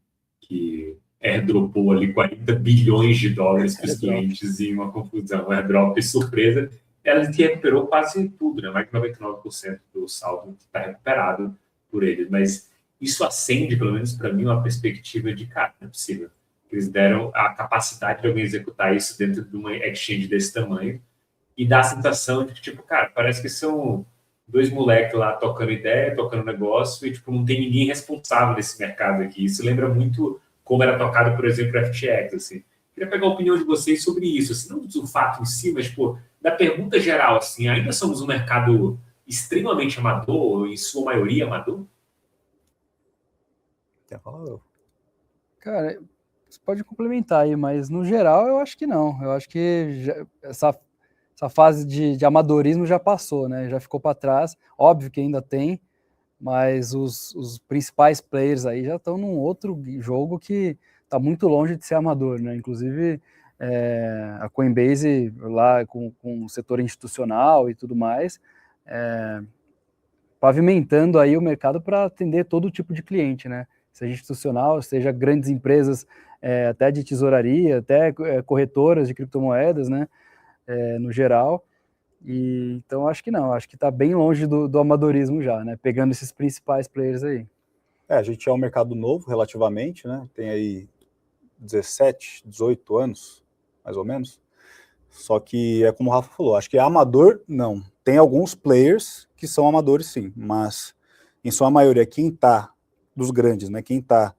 Que airdropou ali 40 bilhões de dólares para os clientes em uma confusão, um airdrop surpresa. Ela recuperou quase tudo, né? Mais de 99% do saldo está recuperado por eles. Mas isso acende, pelo menos para mim, uma perspectiva de, cara, não é possível. Eles deram a capacidade de alguém executar isso dentro de uma exchange desse tamanho e dá a sensação de que, tipo, cara, parece que são dois moleques lá tocando ideia, tocando negócio, e, tipo, não tem ninguém responsável nesse mercado aqui. Isso lembra muito como era tocado, por exemplo, o FTX, assim. Queria pegar a opinião de vocês sobre isso, assim, não do fato em si, mas, pô, da pergunta geral, assim, ainda somos um mercado extremamente amador, em sua maioria amador? Quer falar? Cara, você pode complementar aí, mas no geral eu acho que não. Eu acho que essa fase de amadorismo já passou, né? Já ficou para trás. Óbvio que ainda tem, mas os principais players aí já estão num outro jogo que está muito longe de ser amador, né? Inclusive a Coinbase lá com o setor institucional e tudo mais, pavimentando aí o mercado para atender todo tipo de cliente, né? Seja institucional, seja grandes empresas, até de tesouraria, até corretoras de criptomoedas, né? No geral. E então acho que não, acho que está bem longe do amadorismo já, né? Pegando esses principais players aí. A gente é um mercado novo relativamente, né? Tem aí 17, 18 anos, mais ou menos. Só que é como o Rafa falou, acho que é amador, não. Tem alguns players que são amadores, sim, mas em sua maioria, quem está dos grandes, né? Quem está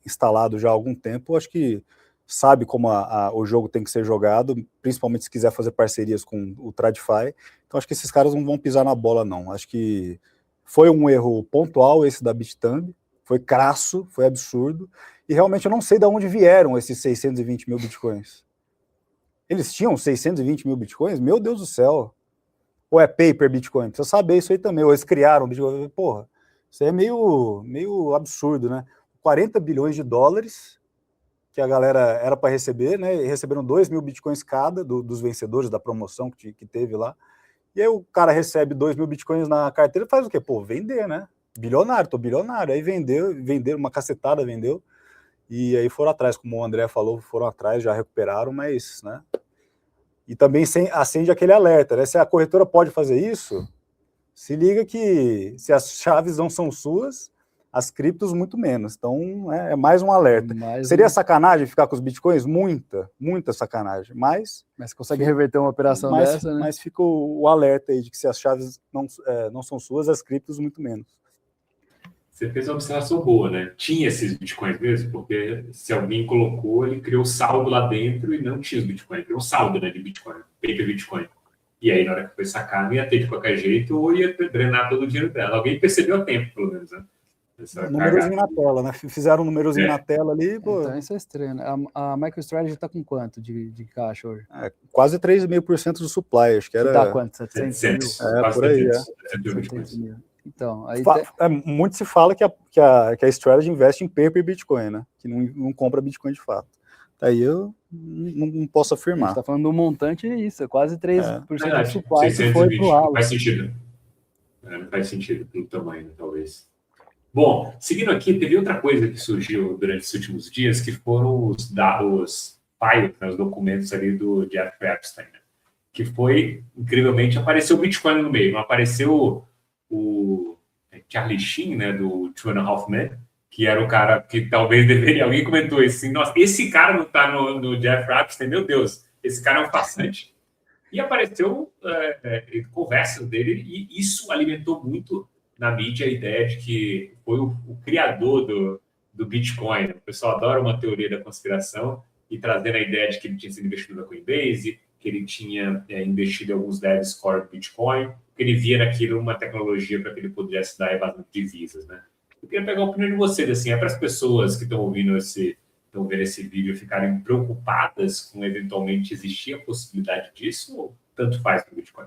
instalado já há algum tempo, acho que sabe como o jogo tem que ser jogado, principalmente se quiser fazer parcerias com o TradFi. Então acho que esses caras não vão pisar na bola, não. Acho que foi um erro pontual esse da Bitstamp, foi crasso, foi absurdo, e realmente eu não sei de onde vieram esses 620 mil bitcoins. Eles tinham 620 mil bitcoins? Meu Deus do céu. Ou é paper Bitcoin? Precisa saber isso aí também. Ou eles criaram Bitcoin. Porra, isso aí é meio absurdo, né? 40 bilhões de dólares que a galera era para receber, né? E receberam 2 mil bitcoins cada dos vencedores da promoção que teve lá. E aí o cara recebe 2 mil bitcoins na carteira e faz o quê? Pô, vender, né? Bilionário, tô bilionário. Aí vendeu uma cacetada, vendeu. E aí foram atrás, como o André falou, foram atrás, já recuperaram, mas, né? E também acende aquele alerta, né? Se a corretora pode fazer isso, se liga que se as chaves não são suas, as criptos muito menos. Então, é mais um alerta. Seria sacanagem ficar com os bitcoins? Muita sacanagem. Mas consegue reverter uma operação dessa, né? Mas fica o alerta aí de que se as chaves não são suas, as criptos muito menos. Você fez uma observação boa, né? Tinha esses bitcoins mesmo, porque se alguém colocou, ele criou saldo lá dentro e não tinha os bitcoins. Criou saldo, né, de bitcoin, paper bitcoin. E aí, na hora que foi sacar, não ia ter de qualquer jeito ou ia drenar todo o dinheiro dela. Alguém percebeu a tempo, pelo menos, né? Númerozinho na tela, né? Fizeram um númerozinho na tela ali. Pô. Então isso é estranho, né? A MicroStrategy está com quanto de caixa hoje? Quase 3,5% do supply, acho que era... Que dá quanto? 700 mil? Por aí, 700 mil. Então, aí muito se fala que a Strategy investe em paper Bitcoin, né? Que não compra Bitcoin de fato. Aí eu não posso afirmar. A gente está falando do montante, isso, é quase 3% do supply que foi pro ralo. Faz sentido. Não faz sentido pelo tamanho, talvez. Bom, seguindo aqui, teve outra coisa que surgiu durante os últimos dias, que foram os dados, os documentos ali do Jeff Epstein, né? Que foi, incrivelmente, apareceu o Bitcoin no meio, não apareceu o Charlie Sheen, né, do Two and a Half Men, que era o cara que talvez deveria... Alguém comentou isso, assim, nossa, esse cara não está no Jeff Epstein, meu Deus, esse cara é um farsante. E apareceu conversas dele, e isso alimentou muito na mídia a ideia de que foi o criador do Bitcoin. O pessoal adora uma teoria da conspiração e trazendo a ideia de que ele tinha sido investido na Coinbase, que ele tinha investido em alguns devs core Bitcoin, que ele via naquilo uma tecnologia para que ele pudesse dar evasão de divisas, né? Eu queria pegar a opinião de vocês, assim, para as pessoas que estão vendo esse vídeo ficarem preocupadas com eventualmente existir a possibilidade disso, ou tanto faz para o Bitcoin?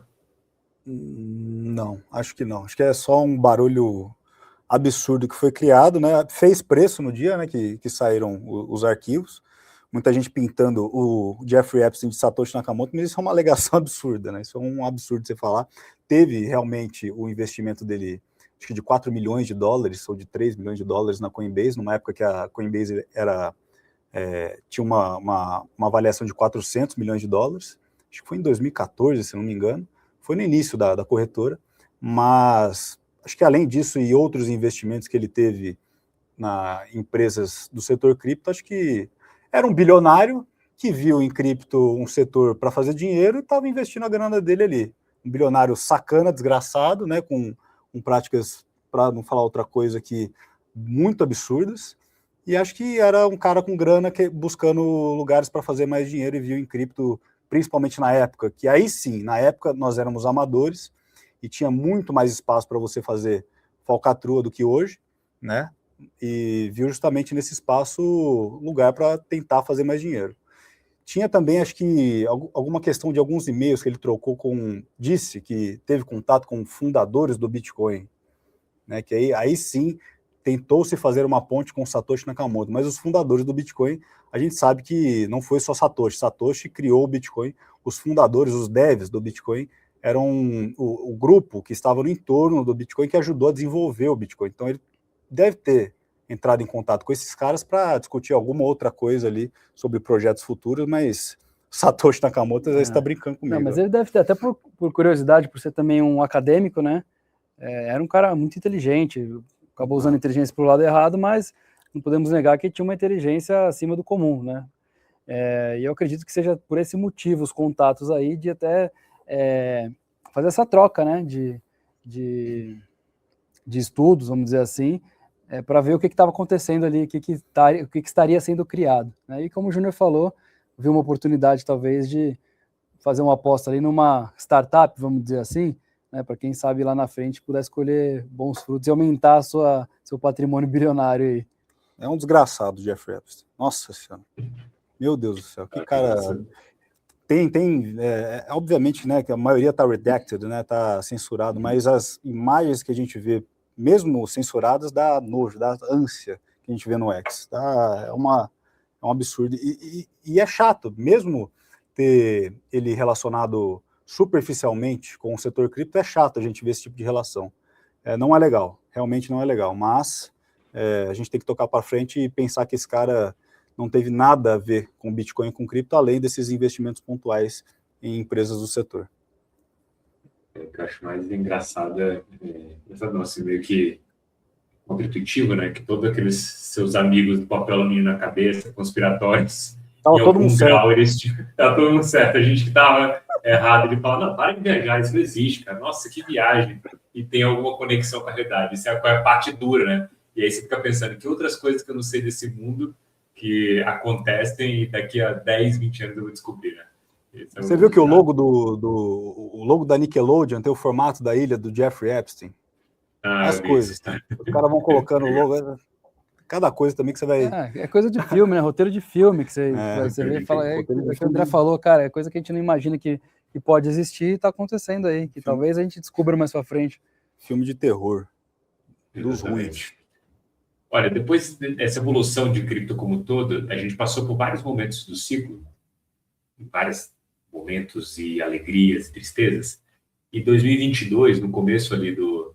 Não, acho que não. Acho que é só um barulho absurdo que foi criado, né? Fez preço no dia, né, que saíram os arquivos. Muita gente pintando o Jeffrey Epstein de Satoshi Nakamoto, mas isso é uma alegação absurda, né? Isso é um absurdo você falar. Teve realmente o investimento dele, acho que de 4 milhões de dólares ou de 3 milhões de dólares na Coinbase, numa época que a Coinbase tinha uma avaliação de 400 milhões de dólares. Acho que foi em 2014, se não me engano. Foi no início da corretora, mas acho que além disso e outros investimentos que ele teve em empresas do setor cripto, acho que era um bilionário que viu em cripto um setor para fazer dinheiro e estava investindo a grana dele ali. Um bilionário sacana, desgraçado, né, com práticas, para não falar outra coisa, que muito absurdas. E acho que era um cara com grana buscando lugares para fazer mais dinheiro e viu em cripto, principalmente na época, que aí sim, na época nós éramos amadores e tinha muito mais espaço para você fazer falcatrua do que hoje, né? E viu justamente nesse espaço lugar para tentar fazer mais dinheiro. Tinha também, acho que, alguma questão de alguns e-mails que ele trocou disse que teve contato com fundadores do Bitcoin, né, que aí sim tentou-se fazer uma ponte com Satoshi Nakamoto, mas os fundadores do Bitcoin, a gente sabe que não foi só Satoshi. Satoshi criou o Bitcoin, os fundadores, os devs do Bitcoin, eram o grupo que estava no entorno do Bitcoin que ajudou a desenvolver o Bitcoin. Então ele deve ter entrado em contato com esses caras para discutir alguma outra coisa ali sobre projetos futuros, mas Satoshi Nakamoto já está brincando comigo. Não, mas ele deve ter, até por curiosidade, por ser também um acadêmico, né? Era um cara muito inteligente, acabou usando a inteligência para o lado errado, mas não podemos negar que tinha uma inteligência acima do comum, né? E eu acredito que seja por esse motivo os contatos aí de até fazer essa troca, né? De estudos, vamos dizer assim, para ver o que estava acontecendo ali, o que estaria sendo criado, né? E como o Júnior falou, viu uma oportunidade talvez de fazer uma aposta ali numa startup, vamos dizer assim, né, para quem sabe lá na frente puder escolher bons frutos e aumentar seu patrimônio bilionário aí. É um desgraçado, Jeffrey Epstein. Nossa Senhora. Meu Deus do céu. Que cara... obviamente, né, que a maioria está redacted, né, está censurado, mas as imagens que a gente vê, mesmo censuradas, dá nojo, dá ânsia que a gente vê no X. É um absurdo. E é chato, mesmo ter ele relacionado superficialmente com o setor cripto, é chato a gente ver esse tipo de relação. Não é legal, realmente não é legal, mas a gente tem que tocar para frente e pensar que esse cara não teve nada a ver com Bitcoin e com cripto, além desses investimentos pontuais em empresas do setor. O que eu acho mais engraçado assim, meio que contra-intuitivo, né? Que todos aqueles seus amigos do papel alumínio na cabeça, conspiratórios, Tava em todo mundo algum grau certo. eles tá todo mundo certo. A gente que tava errado, ele fala, não, para de viajar, isso não existe, cara. Nossa, que viagem. E tem alguma conexão com a realidade. Isso é a parte dura, né? E aí você fica pensando que outras coisas que eu não sei desse mundo que acontecem e daqui a 10, 20 anos eu vou descobrir, né? Você viu que o logo o logo da Nickelodeon tem o formato da ilha do Jeffrey Epstein? As coisas. Os caras vão colocando o logo. Cada coisa também que você vai... É coisa de filme, né? Roteiro de filme que você vê e fala. O que o André falou, cara, é coisa que a gente não imagina que pode existir e está acontecendo aí, que talvez a gente descubra mais para frente. Filme de terror. Dos ruins. Olha, depois dessa evolução de cripto como um todo, a gente passou por vários momentos do ciclo, vários momentos e alegrias, tristezas. E 2022, no começo ali do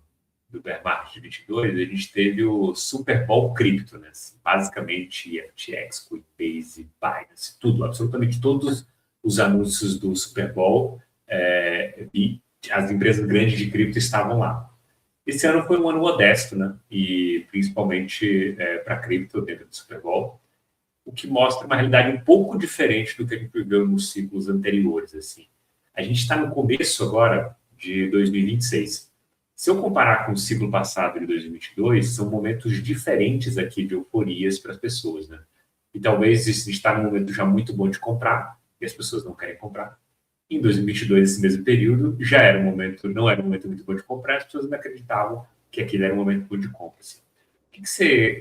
bear market de 22, a gente teve o Super Bowl cripto, né? Basicamente FTX, Coinbase, Binance, tudo, absolutamente todos os anúncios do Super Bowl e as empresas grandes de cripto estavam lá. Esse ano foi um ano modesto, né? E principalmente para cripto dentro do Super Bowl, o que mostra uma realidade um pouco diferente do que a gente viveu nos ciclos anteriores. Assim. A gente está no começo agora de 2026. Se eu comparar com o ciclo passado de 2022, são momentos diferentes aqui de euforias para as pessoas, né? E talvez a gente está num momento já muito bom de comprar e as pessoas não querem comprar. Em 2022, esse mesmo período, já era um momento, não era um momento muito bom de comprar, as pessoas não acreditavam que aquele era um momento bom de compra. Assim.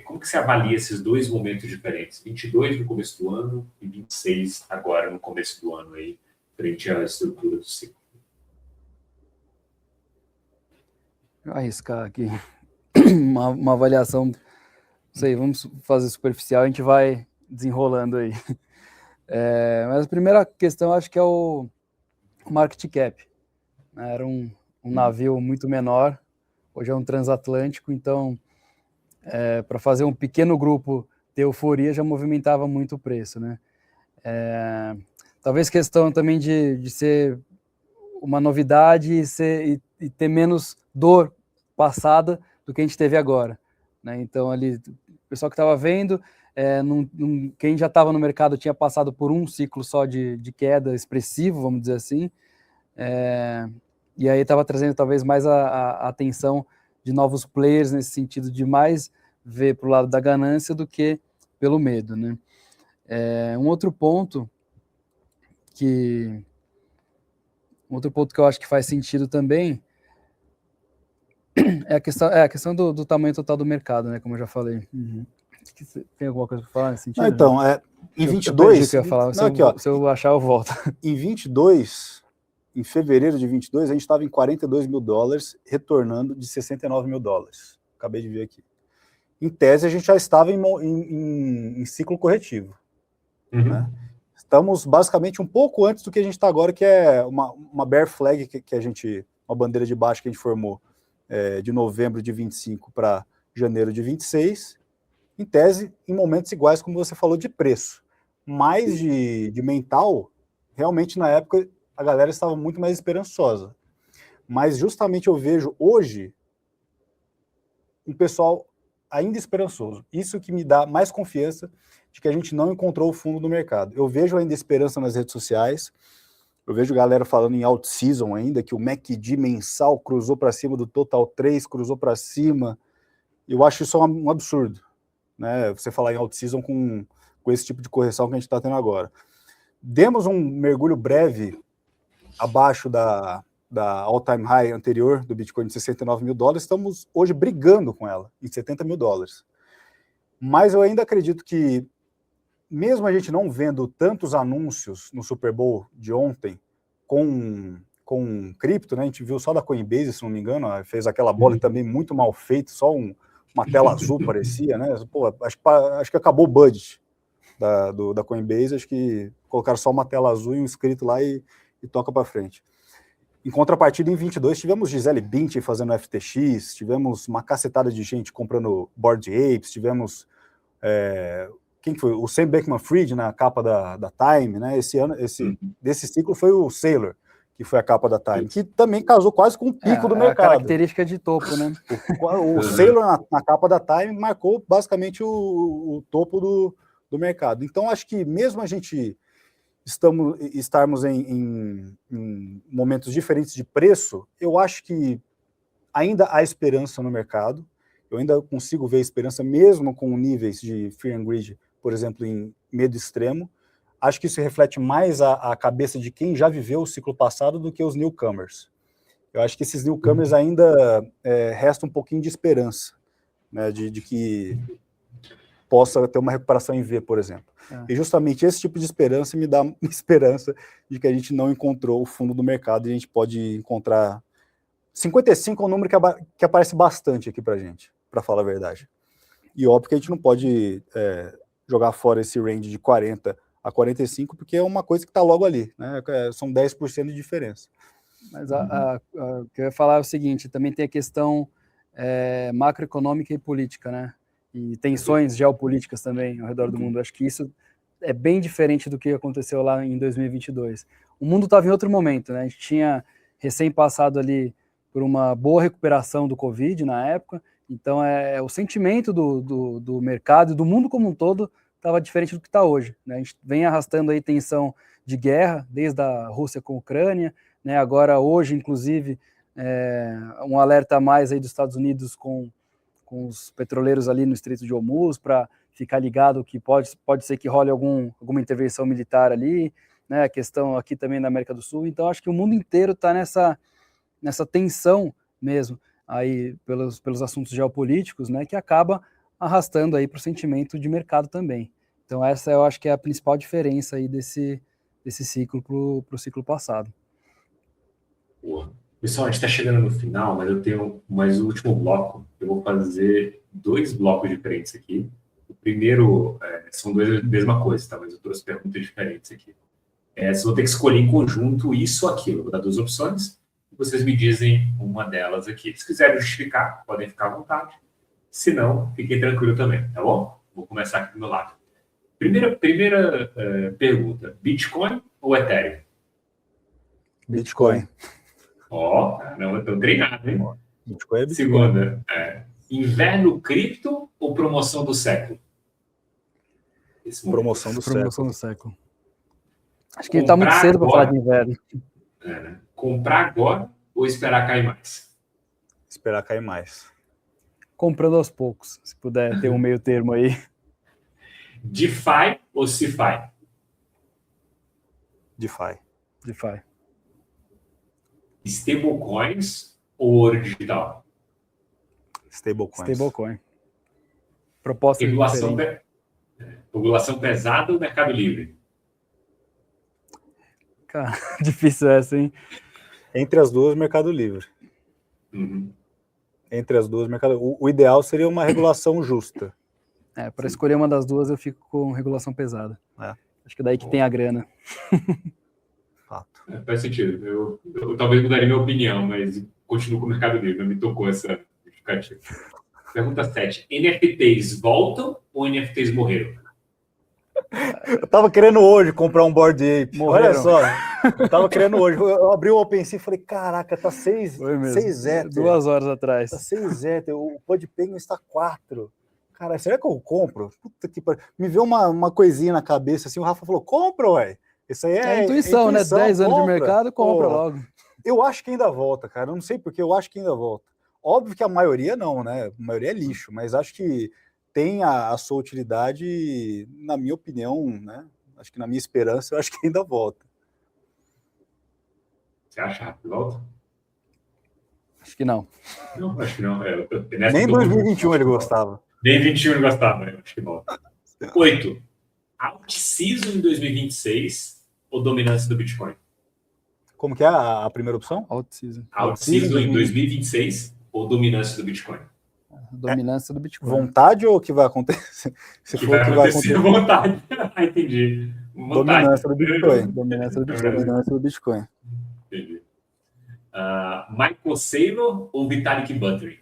Como que você avalia esses dois momentos diferentes? 22 no começo do ano e 26 agora no começo do ano, aí, frente à estrutura do ciclo? Vou arriscar aqui. uma avaliação, não sei, vamos fazer superficial, a gente vai desenrolando aí. Mas a primeira questão, acho que é o market cap. Era um navio muito menor, hoje é um transatlântico, então, para fazer um pequeno grupo ter euforia, já movimentava muito o preço, né? Talvez questão também de ser uma novidade e ter menos dor passada do que a gente teve agora, né? Então, ali, o pessoal que estava vendo, quem já estava no mercado tinha passado por um ciclo só de queda expressivo, vamos dizer assim, e aí estava trazendo talvez mais a atenção de novos players nesse sentido de mais ver para o lado da ganância do que pelo medo, né? Um outro ponto que eu acho que faz sentido também é a questão do tamanho total do mercado, né? Como eu já falei. Uhum. Tem alguma coisa para falar nesse sentido? Não, então, em 22... Eu perdi o que eu ia falar. Não, se eu achar, eu volto. Em 22, em fevereiro de 22, a gente estava em 42 mil dólares, retornando de 69 mil dólares. Acabei de ver aqui. Em tese, a gente já estava em ciclo corretivo. Né? Estamos basicamente um pouco antes do que a gente está agora, que é uma bear flag que a gente, uma bandeira de baixo que a gente formou de novembro de 25 para janeiro de 26, em tese, em momentos iguais, como você falou, de preço. Mas de mental, realmente na época a galera estava muito mais esperançosa. Mas justamente eu vejo hoje um pessoal ainda esperançoso. Isso que me dá mais confiança de que a gente não encontrou o fundo do mercado. Eu vejo ainda esperança nas redes sociais, eu vejo galera falando em out-season ainda, que o MACD mensal cruzou para cima do Total 3, cruzou para cima. Eu acho isso um absurdo, né? Você falar em out-season com esse tipo de correção que a gente está tendo agora. Demos um mergulho breve abaixo da all-time high anterior do Bitcoin de 69 mil dólares, estamos hoje brigando com ela, em 70 mil dólares. Mas eu ainda acredito que, mesmo a gente não vendo tantos anúncios no Super Bowl de ontem com cripto, né? A gente viu só da Coinbase, se não me engano, fez aquela bola também muito mal feita, só uma tela azul parecia, né? Pô, acho que acabou o budget da Coinbase, acho que colocaram só uma tela azul e um escrito lá e toca para frente. Em contrapartida, em 22, tivemos Gisele Bündchen fazendo FTX, tivemos uma cacetada de gente comprando Bored Apes, tivemos quem foi? O Sam Bankman-Fried na capa da Time, né? Desse ciclo foi o Saylor, que foi a capa da Time, que também casou quase com o pico do mercado. A característica de topo, né? O Saylor na capa da Time marcou basicamente o topo do mercado. Então, acho que mesmo a gente estarmos em momentos diferentes de preço, eu acho que ainda há esperança no mercado, eu ainda consigo ver esperança mesmo com níveis de Fear and Greed, por exemplo, em medo extremo. Acho que isso reflete mais a cabeça de quem já viveu o ciclo passado do que os newcomers. Eu acho que esses newcomers ainda resta um pouquinho de esperança, né, de que possa ter uma recuperação em V, por exemplo. E justamente esse tipo de esperança me dá esperança de que a gente não encontrou o fundo do mercado e a gente pode encontrar... 55 é um número que aparece bastante aqui pra gente, para falar a verdade. E óbvio que a gente não pode jogar fora esse range de 40 a 45, porque é uma coisa que está logo ali, né? São 10% de diferença. Mas o que eu ia falar é o seguinte, também tem a questão macroeconômica e política, né? E tensões geopolíticas também ao redor do mundo. Acho que isso é bem diferente do que aconteceu lá em 2022. O mundo estava em outro momento, né? A gente tinha recém passado ali por uma boa recuperação do Covid na época, então o sentimento do mercado e do mundo como um todo estava diferente do que está hoje, né? A gente vem arrastando aí tensão de guerra, desde a Rússia com a Ucrânia, né? Agora hoje, inclusive, um alerta a mais aí dos Estados Unidos com os petroleiros ali no Estreito de Hormuz, para ficar ligado que pode ser que role alguma intervenção militar ali, né? A questão aqui também na América do Sul. Então, acho que o mundo inteiro está nessa tensão mesmo, aí pelos assuntos geopolíticos, né? Que acaba arrastando aí para o sentimento de mercado também. Então, essa eu acho que é a principal diferença aí desse ciclo para o ciclo passado. Pessoal, a gente está chegando no final, mas eu tenho mais um último bloco. Eu vou fazer 2 blocos diferentes aqui. O primeiro são dois mesma coisa, tá? Mas eu trouxe perguntas diferentes aqui. Vocês vão ter que escolher em conjunto isso ou aquilo. Eu vou dar 2 opções e vocês me dizem uma delas aqui. Se quiserem justificar, podem ficar à vontade. Se não, fiquem tranquilo também, tá bom? Vou começar aqui do meu lado. Primeira pergunta: Bitcoin ou Ethereum? Bitcoin. Ó, não, eu tô treinado, hein? Bitcoin é Bitcoin. Segunda, inverno cripto ou promoção do século? Promoção do século. Acho que tá muito cedo para falar de inverno. Né? Comprar agora ou esperar cair mais? Esperar cair mais. Comprando aos poucos, se puder ter um meio termo aí. DeFi ou CeFi? DeFi. Stablecoins ou ouro digital? Stablecoin. Proposta diferente. Regulação pesada ou Mercado Livre? Cara, difícil essa, hein? Entre as duas, Mercado Livre. Uhum. Entre as duas, o ideal seria uma regulação justa. Para escolher uma das duas, eu fico com regulação pesada. Acho que é daí que tem a grana. Fato. Faz sentido. Eu talvez mudaria minha opinião, mas continuo com o Mercado Livre. Não me tocou essa justificativa. Pergunta 7. NFTs voltam ou NFTs morreram? Eu tava querendo hoje comprar um Bored Ape. Morreram. Olha só. Eu tava querendo hoje. Eu abri o OpenSea e falei, caraca, tá 6 Ether. 2 horas atrás. Tá 6 Ether. O PodPenguin está 4. Cara, será que eu compro? Puta que pariu. Me veio uma coisinha na cabeça assim, o Rafa falou, compra, ué. Isso aí é intuição, né? 10 anos de mercado, compra logo. Eu acho que ainda volta, cara. Eu não sei porque, eu acho que ainda volta. Óbvio que a maioria não, né? A maioria é lixo, mas acho que tem a sua utilidade, na minha opinião, né? Acho que na minha esperança, eu acho que ainda volta. Você acha que volta? Acho que não. Não, acho que não. Nem em 2021 ele gostava. Nem em 2021 ele gostava, eu acho que volta. 8. Alt-season em 2026 ou dominância do Bitcoin? Como que é a primeira opção? Alt-season. Alt-season em 2026 ou dominância do Bitcoin? Dominância do Bitcoin. Vontade ou que vai acontecer? Se for que vai acontecer, vontade. Entendi. Vontade. Dominância do Bitcoin. Dominância do Bitcoin. Entendi. Michael Saylor ou Vitalik Buterin?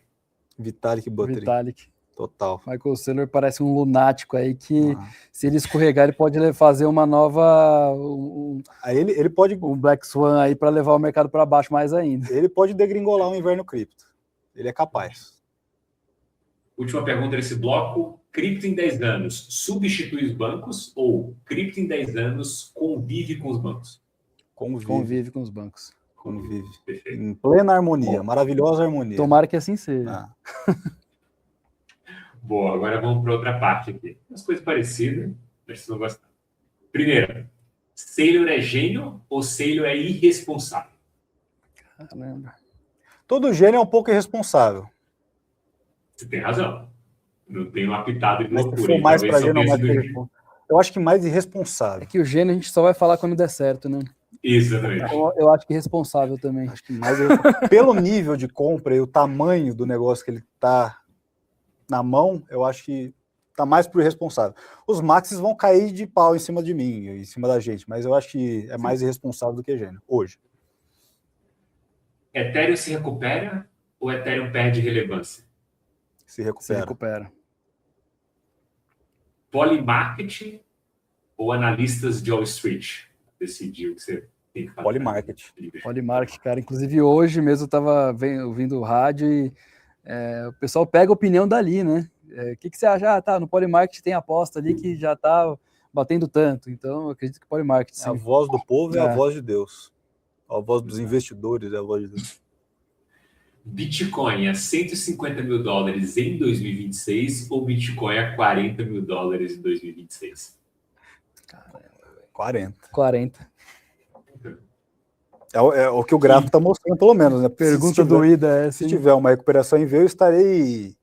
Vitalik Buterin. Vitalik. Total. Michael Saylor parece um lunático aí que, se ele escorregar, ele pode fazer uma nova... Aí ele pode... Um Black Swan aí para levar o mercado para baixo mais ainda. Ele pode degringolar o inverno cripto. Ele é capaz. Última pergunta desse bloco. Cripto em 10 anos substitui os bancos ou cripto em 10 anos convive com os bancos? Convive com os bancos. Convive. Perfeito. Em plena harmonia, maravilhosa harmonia. Tomara que assim seja. Boa, agora vamos para outra parte aqui. Umas coisas parecidas, mas vocês vão gostar. Primeiro, Saylor é gênio ou Saylor é irresponsável? Caramba. Todo gênio é um pouco irresponsável. Você tem razão. Não tem uma pitada de loucura. Mas se for mais para gênio ou mais para irresponsável? Eu acho que mais irresponsável. É que o gênio a gente só vai falar quando der certo, né? Exatamente. Eu acho que irresponsável também. Acho que mais pelo nível de compra e o tamanho do negócio que ele está na mão, eu acho que tá mais pro irresponsável. Os maxis vão cair de pau em cima de mim, em cima da gente, mas eu acho que é mais irresponsável do que gênio, hoje. Ethereum se recupera ou Ethereum perde relevância? Se recupera. Se recupera. Polymarket ou analistas de Wall Street? Decidiu que você tem que fazer. Polymarket, cara. Inclusive hoje mesmo eu tava ouvindo o rádio e o pessoal pega a opinião dali, né? O que você acha? No Polymarket tem aposta ali que já tá batendo tanto. Então, eu acredito que Polymarket, sim. A voz do povo é a voz de Deus. A voz dos investidores é a voz de Deus. Bitcoin a $150 mil em 2026 ou Bitcoin a $40 mil em 2026? Caramba, 40. É o que o gráfico está mostrando, pelo menos, né? Pergunta doída é essa. Se tiver uma recuperação em V, eu estarei...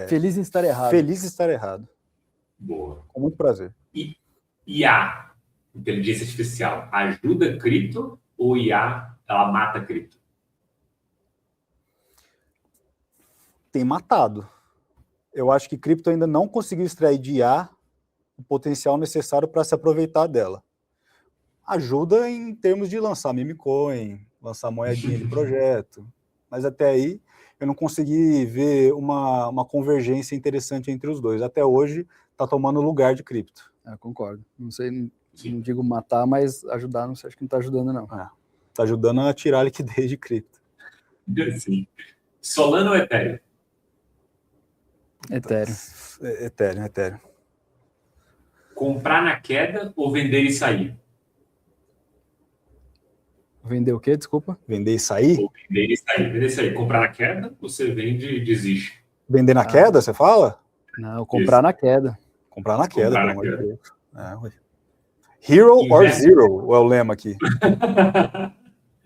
feliz em estar errado. Feliz em estar errado. Boa. Com muito prazer. IA, inteligência artificial, ajuda cripto ou IA, ela mata cripto? tem matado. Eu acho que cripto ainda não conseguiu extrair de IA o potencial necessário para se aproveitar dela. Ajuda em termos de lançar meme coin, lançar moedinha de projeto, mas até aí eu não consegui ver uma convergência interessante entre os dois. Até hoje está tomando lugar de cripto. Concordo. Não sei, não digo matar, mas ajudar, não sei, acho que não está ajudando, não. Está ajudando a tirar a liquidez de cripto. Sim. Solana ou Ethereum? Ethereum. Comprar na queda ou vender e sair? Vender o quê? Desculpa. Vender e sair? Ou vender e sair. Vender e sair. Comprar na queda, você vende e desiste. Vender na queda, você fala? Não, comprar na queda. Comprar na queda, Comprar pelo na amor de queda. Deus. Hero or zero é o lema aqui.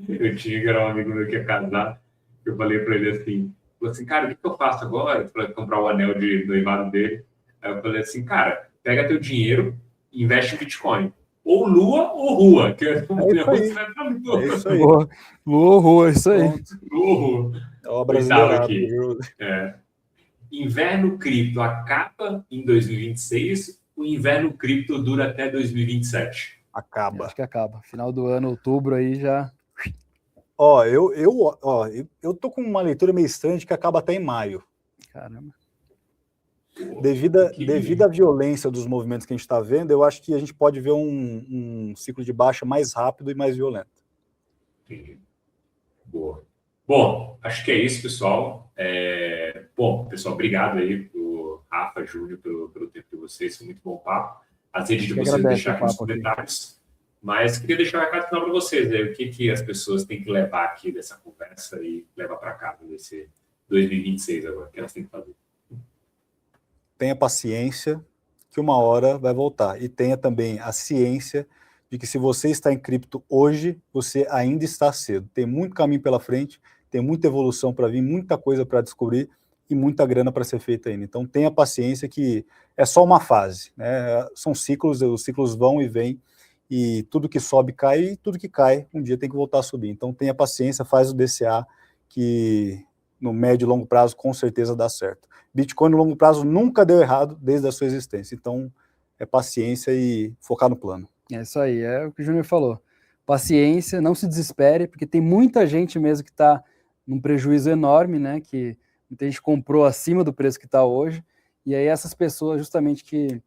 Eu tinha que era um amigo meu que ia casar. Eu falei para ele assim, cara, o que eu faço agora? Para comprar o anel de noivado dele. Aí eu falei assim, cara, pega teu dinheiro e investe em Bitcoin. Ou lua ou rua. Que é isso aí. Lua ou rua, isso aí. Lua ou rua. Ó, brasileirado aqui. Inverno cripto acaba em 2026, o inverno cripto dura até 2027. Acaba. Acho que acaba. Final do ano, outubro aí já. Eu tô com uma leitura meio estranha de que acaba até em maio. Caramba. Devido à violência dos movimentos que a gente está vendo, eu acho que a gente pode ver um ciclo de baixa mais rápido e mais violento. Entendi. Boa. Bom, acho que é isso, pessoal. Bom, pessoal, obrigado aí pro Rafa, Júnior, pelo tempo de vocês. Foi muito bom papo. As redes de vocês deixar aqui nos comentários. Mas queria deixar um recado final para vocês, né? O que as pessoas têm que levar aqui dessa conversa e levar para casa desse 2026 agora, que elas têm que fazer. Tenha paciência, que uma hora vai voltar. E tenha também a ciência de que se você está em cripto hoje, você ainda está cedo. Tem muito caminho pela frente, tem muita evolução para vir, muita coisa para descobrir e muita grana para ser feita ainda. Então tenha paciência que é só uma fase, né? São ciclos, os ciclos vão e vêm, e tudo que sobe cai, e tudo que cai um dia tem que voltar a subir. Então tenha paciência, faz o DCA, que no médio e longo prazo com certeza dá certo. Bitcoin no longo prazo nunca deu errado desde a sua existência. Então é paciência e focar no plano. É isso aí, é o que o Júnior falou. Paciência, não se desespere, porque tem muita gente mesmo que está num prejuízo enorme, né? Que muita gente comprou acima do preço que está hoje, e aí essas pessoas justamente que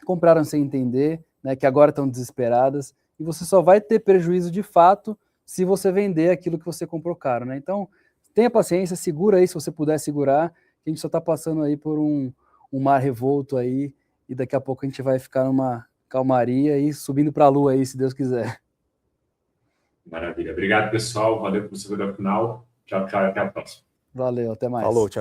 compraram sem entender, né, que agora estão desesperadas, e você só vai ter prejuízo de fato se você vender aquilo que você comprou caro, né? Então, tenha paciência, segura aí se você puder segurar, que a gente só está passando aí por um mar revolto aí, e daqui a pouco a gente vai ficar numa calmaria e subindo para a lua aí, se Deus quiser. Maravilha. Obrigado, pessoal. Valeu por você ver ao final. Tchau, tchau. Até a próxima. Valeu, até mais. Falou, tchau.